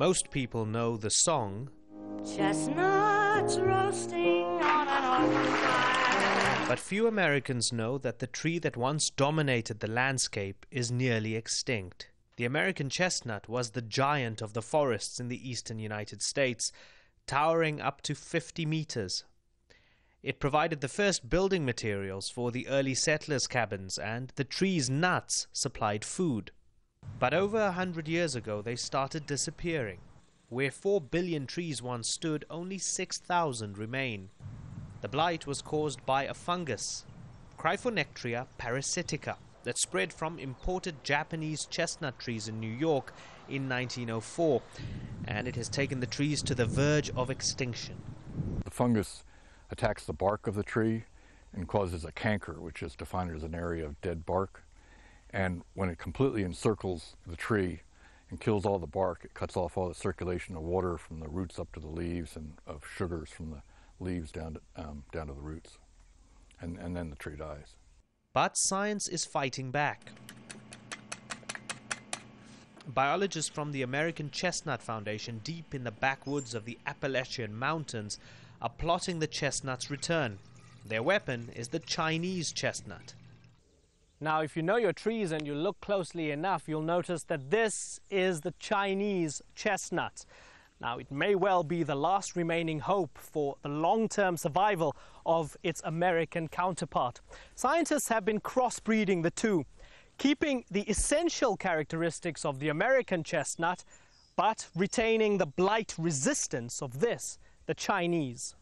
Most people know the song, Chestnuts roasting on an open fire. But few Americans know that the tree that once dominated the landscape is nearly extinct. The American chestnut was the giant of the forests in the eastern United States, towering up to 50 meters. It provided the first building materials for the early settlers' cabins, and the tree's nuts supplied food. But over 100 years ago, they started disappearing. Where 4 billion trees once stood, only 6,000 remain. The blight was caused by a fungus, Cryphonectria parasitica, that spread from imported Japanese chestnut trees in New York in 1904, and it has taken the trees to the verge of extinction. The fungus attacks the bark of the tree and causes a canker, which is defined as an area of dead bark. And when it completely encircles the tree and kills all the bark, it cuts off all the circulation of water from the roots up to the leaves, and of sugars from the leaves down to the roots. And then the tree dies. But science is fighting back. Biologists from the American Chestnut Foundation, deep in the backwoods of the Appalachian Mountains, are plotting the chestnut's return. Their weapon is the Chinese chestnut. Now, if you know your trees and you look closely enough, you'll notice that this is the Chinese chestnut. Now, it may well be the last remaining hope for the long-term survival of its American counterpart. Scientists have been crossbreeding the two, keeping the essential characteristics of the American chestnut, but retaining the blight resistance of this, the Chinese.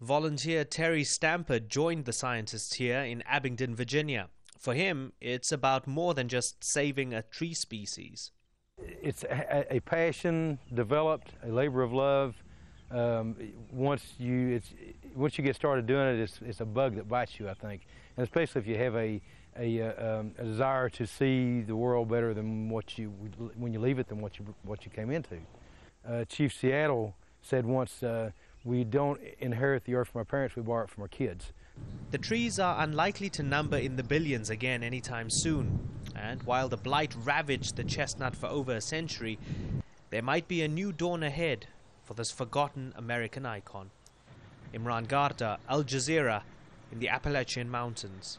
Volunteer Terry Stamper joined the scientists here in Abingdon, Virginia. For him, it's about more than just saving a tree species. It's a passion developed, a labor of love. Once you get started doing it, it's a bug that bites you, I think. And especially if you have a desire to see the world better than when you leave it than what you came into. Chief Seattle said once, we don't inherit the earth from our parents, we borrow it from our kids. The trees are unlikely to number in the billions again anytime soon. And while the blight ravaged the chestnut for over a century, there might be a new dawn ahead for this forgotten American icon. Imran, Garda, Al Jazeera in the Appalachian Mountains.